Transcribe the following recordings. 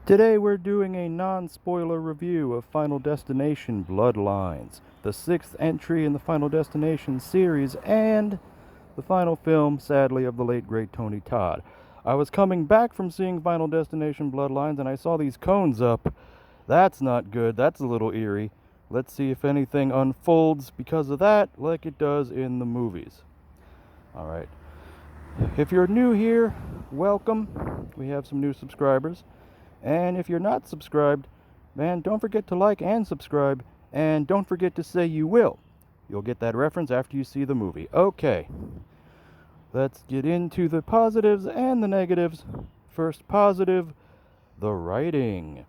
Today we're doing a non-spoiler review of Final Destination Bloodlines, the sixth entry in the Final Destination series, and the final film, sadly, of the late great Tony Todd. I was coming back from seeing Final Destination Bloodlines and I saw these cones up. That's not good, that's a little eerie. Let's see if anything unfolds because of that, like it does in the movies. Alright. If you're new here, welcome. We have some new subscribers. And if you're not subscribed, man, don't forget to like and subscribe. And don't forget to say you will. You'll get that reference after you see the movie. Okay, let's get into the positives and the negatives. First positive, the writing.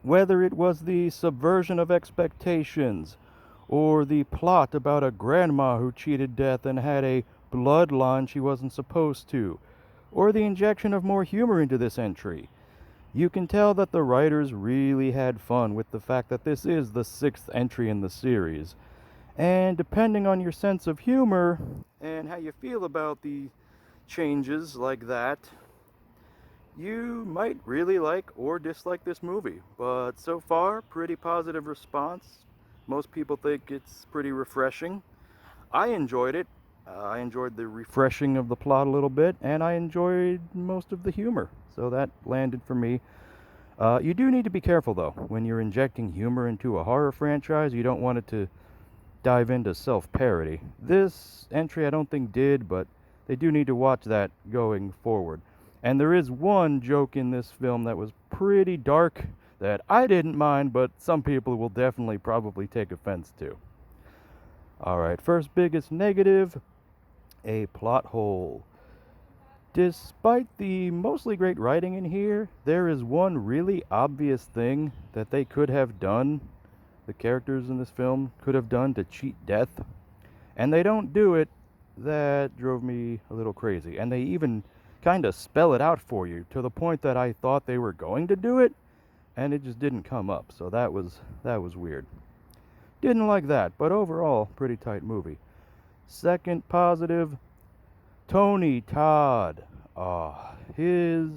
Whether it was the subversion of expectations, or the plot about a grandma who cheated death and had a bloodline she wasn't supposed to, or the injection of more humor into this entry, you can tell that the writers really had fun with the fact that this is the sixth entry in the series. And depending on your sense of humor and how you feel about the changes like that, you might really like or dislike this movie. But so far, pretty positive response. Most people think it's pretty refreshing. I enjoyed it. I enjoyed the refreshing of the plot a little bit, and I enjoyed most of the humor. So that landed for me. You do need to be careful, though. When you're injecting humor into a horror franchise, you don't want it to dive into self-parody. This entry I don't think did, but they do need to watch that going forward. And there is one joke in this film that was pretty dark that I didn't mind, but some people will definitely probably take offense to. Alright, first biggest negative, a plot hole. Despite the mostly great writing in here, there is one really obvious thing that they could have done, the characters in this film could have done to cheat death, and they don't do it. That drove me a little crazy. And they even kind of spell it out for you to the point that I thought they were going to do it, and it just didn't come up. So that was weird. Didn't like that, but overall, pretty tight movie. Second positive, Tony Todd. He's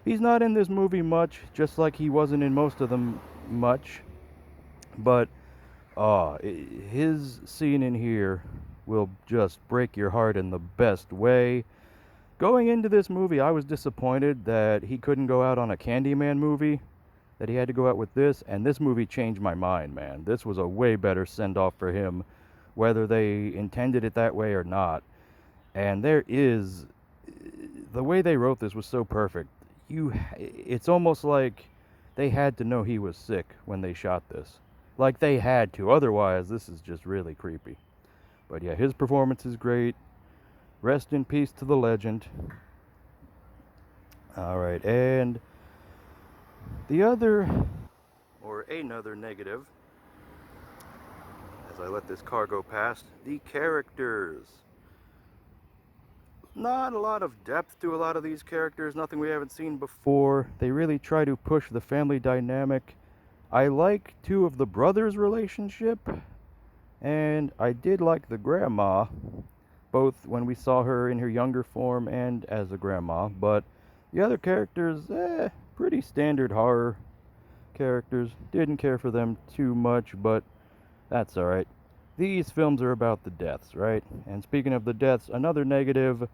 not in this movie much, just like he wasn't in most of them much. But his scene in here will just break your heart in the best way. Going into this movie, I was disappointed that he couldn't go out on a Candyman movie, that he had to go out with this, and this movie changed my mind, man. This was a way better send-off for him, whether they intended it that way or not. And the way they wrote this was so perfect. It's almost like they had to know he was sick when they shot this. Like they had to, otherwise this is just really creepy. But yeah, his performance is great. Rest in peace to the legend. Alright, and another negative, as I let this car go past, the characters. Not a lot of depth to a lot of these characters, nothing we haven't seen before. They really try to push the family dynamic. I like two of the brothers' relationship, and I did like the grandma, both when we saw her in her younger form and as a grandma, but the other characters, pretty standard horror characters. Didn't care for them too much, but that's alright. These films are about the deaths, right? And speaking of the deaths, another negative,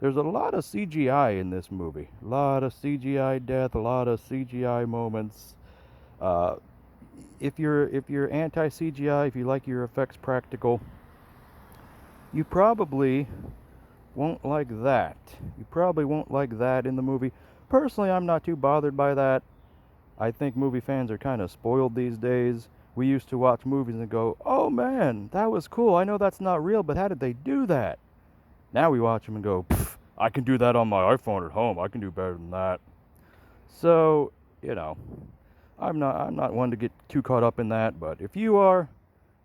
there's a lot of CGI in this movie. A lot of CGI death, a lot of CGI moments. If you're anti-CGI, if you like your effects practical, you probably won't like that. You probably won't like that in the movie. Personally, I'm not too bothered by that. I think movie fans are kind of spoiled these days. We used to watch movies and go, oh man, that was cool. I know that's not real, but how did they do that? Now we watch them and go, I can do that on my iPhone at home. I can do better than that. So, I'm not one to get too caught up in that, but if you are,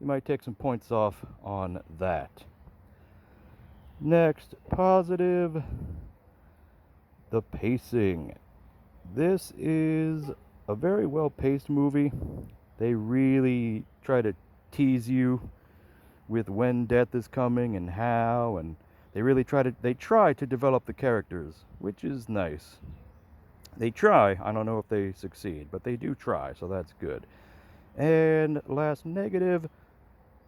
you might take some points off on that. Next, positive, the pacing. This is a very well-paced movie. They really try to tease you with when death is coming and how, and they try to develop the characters, which is nice. They try. I don't know if they succeed, but they do try, so that's good. And last negative,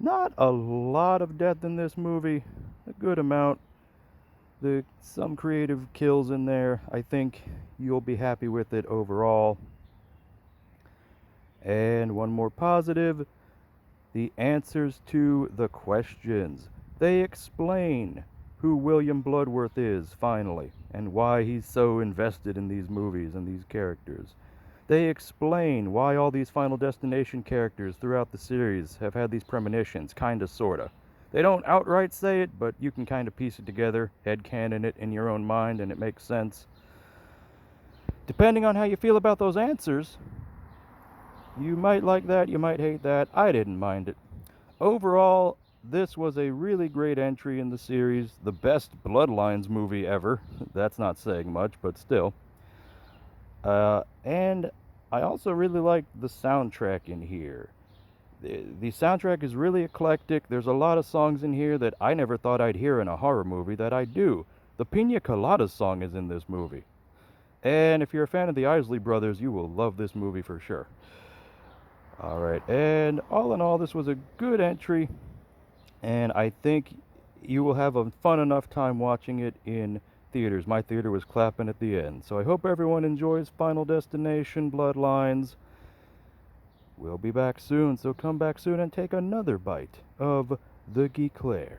not a lot of death in this movie, a good amount. Some creative kills in there. I think you'll be happy with it overall. And one more positive, the answers to the questions. They explain who William Bloodworth is, finally, and why he's so invested in these movies and these characters. They explain why all these Final Destination characters throughout the series have had these premonitions, kinda, sorta. They don't outright say it, but you can kind of piece it together, headcanon it in your own mind, and it makes sense. Depending on how you feel about those answers, you might like that, you might hate that. I didn't mind it. Overall, this was a really great entry in the series. The best Bloodlines movie ever. That's not saying much, but still. And I also really like the soundtrack in here. The soundtrack is really eclectic. There's a lot of songs in here that I never thought I'd hear in a horror movie that I do. The Pina Colada song is in this movie. And if you're a fan of the Isley Brothers, you will love this movie for sure. Alright, and all in all, this was a good entry, and I think you will have a fun enough time watching it in theaters. My theater was clapping at the end. So I hope everyone enjoys Final Destination Bloodlines. We'll be back soon, so come back soon and take another bite of the GeeKlare.